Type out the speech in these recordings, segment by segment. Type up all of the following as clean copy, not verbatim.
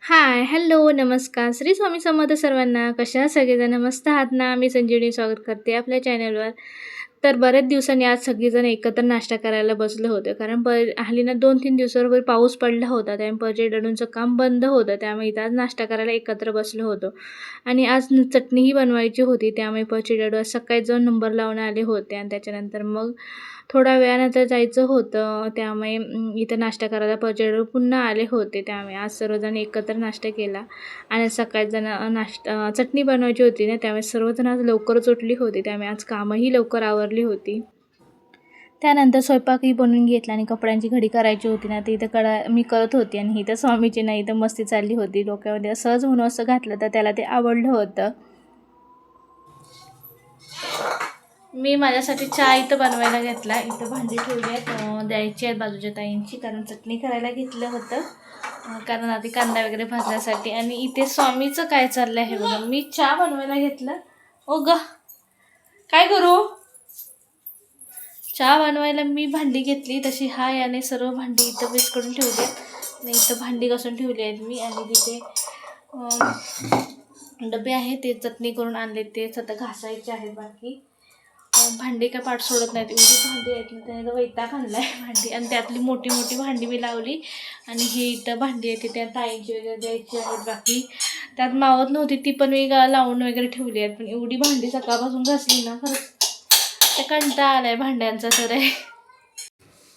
हाय, hello, नमस्कार. श्री स्वामी समर्थ सर्वांना. कशा आहात सगळेजण? मस्त आहात ना? मी संजीवनी स्वागत करते आपल्या चॅनलवर. तर बऱ्याच दिवसांनी आज सगळेजण एकत्र नाश्ता करायला बसले होते. कारण हल्ली ना 2-3 दिवसापूर्वी पाऊस पडला होता. त्यामुळे पर्जन्य काम बंद होतं. त्यामुळे इथं आज नाश्ता करायला एकत्र बसलो होतो. आणि आज चटणीही बनवायची होती. त्यामुळे पर्जन्य आज सकाळी जाऊन नंबर लावून आले होते. आणि त्याच्यानंतर मग थोड्या वेळानंतर जायचं होतं. त्यामुळे इथं नाश्ता करायला पर्जन्य पुन्हा आले होते. त्यामुळे आज सर्वजण एकत्र नाश्ता केला. आणि सकाळी जण चटणी बनवायची होती ना, त्यामुळे सर्वजण आज लवकरच उठली होती. त्यामुळे आज कामही लवकर आवरली होती. त्यानंतर स्वयंपाकही बनवून घेतला आणि कपड्यांची घडी करायची होती ना, ती इथं मी करत होती. आणि इथं स्वामीची नाही इथं मस्ती चालली होती. डोक्यामध्ये सहज म्हणून असं घातलं तर त्याला ते आवडलं होतं. मी माझ्यासाठी चहा इथं बनवायला घेतला. इथं भांडी ठेवली आहेत, द्यायची आहेत बाजूच्या ताईंची, कारण चटणी करायला घेतलं होतं. कारण आधी कांदा वगैरे भाजण्यासाठी. आणि इथे स्वामीचं काय चाललं आहे बघा. मी चहा बनवायला घेतलं. ओ ग, काय करू? चहा बनवायला मी भांडी घेतली, तशी हा याने सर्व भांडी इथं वेस्ट करून ठेवली आहेत. आणि इथं भांडी घासून ठेवली आहेत मी. आणि तिथे डबे आहेत, ते चटणी करून आणले, ते सध्या घासायचे आहेत. बाकी भांडी काय पाठ सोडत नाहीत. एवढी भांडी आहेत ना, त्याने तर वैताग आणला आहे भांडी. आणि त्यातली मोठी मोठी भांडी मी लावली. आणि ही इथं भांडी आहे ती त्या ताईंची वगैरे द्यायची आहेत. बाकी त्यात मावत नव्हती, ती पण मी लावून वगैरे ठेवली आहेत. पण एवढी भांडी सकाळपासून घासली ना, खरंच त्या कंटाळा आला आहे भांड्यांचा तर आहे.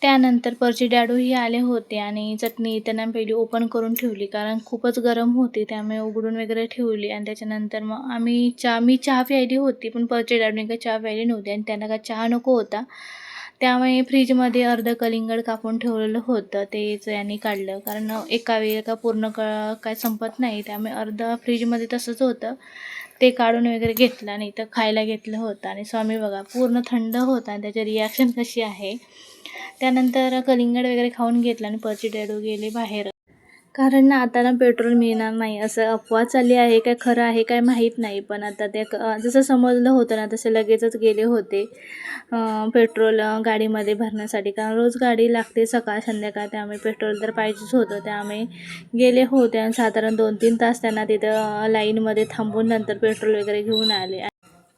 त्यानंतर परचे डॅडूही आले होते. आणि चटणी त्यांना पहिली ओपन करून ठेवली, कारण खूपच गरम होती. त्यामुळे उघडून वगैरे ठेवली. आणि त्याच्यानंतर मग मी चहा प्यायली होती, पण परचे डॅडूने काही चहा प्यायली नव्हती. आणि त्यांना काय चहा नको होता. त्यामुळे फ्रीजमध्ये अर्धं कलिंगड कापून ठेवलेलं होतं, तेच यांनी काढलं. कारण एका वेळी का पूर्ण काय संपत नाही, त्यामुळे अर्धं फ्रीजमध्ये तसंच होतं, ते काढून वगैरे घेतलं. आणि इथं खायला घेतलं होतं. आणि स्वामी बघा पूर्ण थंड होता आणि त्याची रिॲक्शन कशी आहे. त्यानंतर कलिंगड वगैरे खाऊन घेतलं आणि परची डॅडू गेले बाहेर. कारण ना आता ना पेट्रोल मिळणार नाही असं अफवा चालली आहे, काय खरं आहे काय माहीत नाही. पण आता ते जसं समजलं होतं ना, तसे लगेचच गेले होते पेट्रोल गाडीमध्ये भरण्यासाठी. कारण रोज गाडी लागते सकाळ संध्याकाळ, त्यामुळे पेट्रोल तर पाहिजेच होतं. त्यामुळे गेले होते. आणि साधारण 2-3 तास त्यांना तिथं लाईनमध्ये थांबून नंतर पेट्रोल वगैरे घेऊन आले.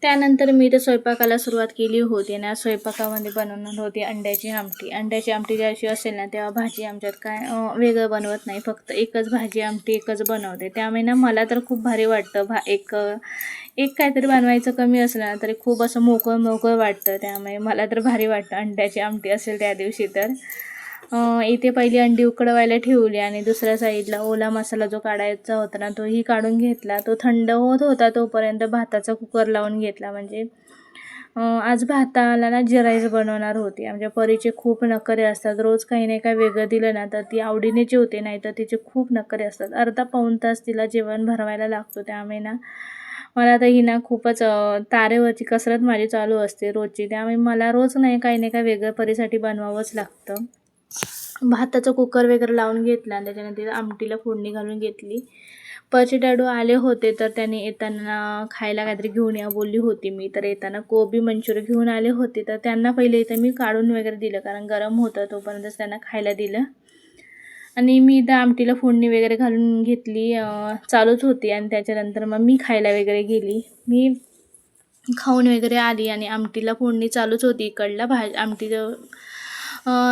त्यानंतर मी तर स्वयंपाकाला सुरुवात केली होती. आणि आज स्वयंपाकामध्ये बनवणार होती अंड्याची आमटी. अंड्याची आमटी ज्याशी असेल ना, तेव्हा भाजी आमच्यात काय वेगळं बनवत नाही, फक्त एकच भाजी आमटी एकच बनवते. त्यामुळे ना मला तर खूप भारी वाटतं. एक काहीतरी बनवायचं कमी असलं ना, तरी खूप असं मोकळं मोकळं वाटतं. त्यामुळे मला तर भारी वाटतं अंड्याची आमटी असेल त्या दिवशी तर. इथे पहिली अंडी उकडवायला ठेवली. आणि दुसऱ्या साईडला ओला मसाला जो काढायचा होता ना, तोही काढून घेतला. तो थंड होत होता तोपर्यंत भाताचा कुकर लावून घेतला. म्हणजे आज भाताला ना जिरा बनवणार होती. आमच्या परीचे खूप नखरे असतात. रोज काही नाही काही वेगळं दिलं ना, तर ती आवडीने जेवते, नाही तर तिचे खूप नखरे असतात. अर्धा पाऊण तास तिला जेवण भरवायला लागतो. त्यामुळे ना मला आता ही ना खूपच तारेवरची कसरत माझी चालू असते रोजची. त्यामुळे मला रोज नाही काही वेगळं परीसाठी बनवावंच लागतं. भाताचा कुकर वगैरे लावून घेतला. आणि त्याच्यानंतर आमटीला फोडणी घालून घेतली. परचे डॅडू आले होते, तर त्यांनी येताना खायला काहीतरी घेऊन या बोलली होती मी. तर येताना कोबी मंचुरी घेऊन आले होते, तर त्यांना पहिले इथं मी काढून वगैरे दिलं, कारण गरम होतं तोपर्यंतच त्यांना खायला दिलं. आणि मी इथं आमटीला फोडणी वगैरे घालून घेतली, चालूच होती. आणि त्याच्यानंतर मग मी खायला वगैरे गेली. मी खाऊन वगैरे आली आणि आमटीला फोडणी चालूच होती. इकडला आमटीचं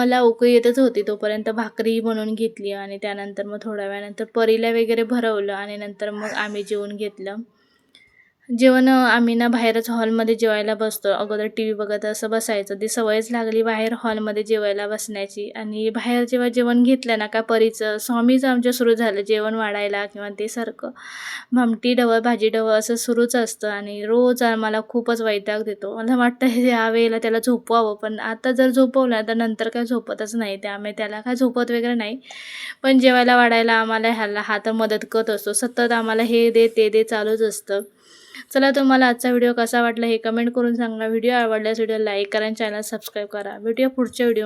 ला उकळी येतच होती, तोपर्यंत भाकरी बनवून घेतली. आणि त्यानंतर मग थोड्या वेळानंतर परीला वगैरे भरवलं. आणि नंतर मग आम्ही जेवून घेतलं. जेवण आम्ही ना बाहेरच हॉलमध्ये जेवायला बसतो. अगोदर टी व्ही बघत असं बसायचं, ती सवयच लागली बाहेर हॉलमध्ये जेवायला बसण्याची. आणि बाहेर जेव्हा जेवण घेतलं ना, का परीचं स्वामीचं आमच्या सुरू झालं जेवण वाढायला, किंवा ते सारखं भामटी डवं भाजी डवं असं सुरूच असतं. आणि रोज आम्हाला खूपच वैताग देतो. मला वाटतं यावेळेला त्याला झोपवावं, पण आता जर झोपवलं तर नंतर काय झोपतच नाही. त्यामुळे त्याला काय झोपत वगैरे नाही. पण जेवायला वाढायला आम्हाला हा तर मदत करत असतो. सतत आम्हाला हे दे ते दे चालूच असतं. चला, तुम्हाला आजचा व्हिडिओ कसा वाटला हे कमेंट करून सांगा. व्हिडिओ आवडल्यास व्हिडिओ लाईक करा आणि चॅनल सबस्क्राईब करा. भेटूया पुढच्या व्हिडिओ.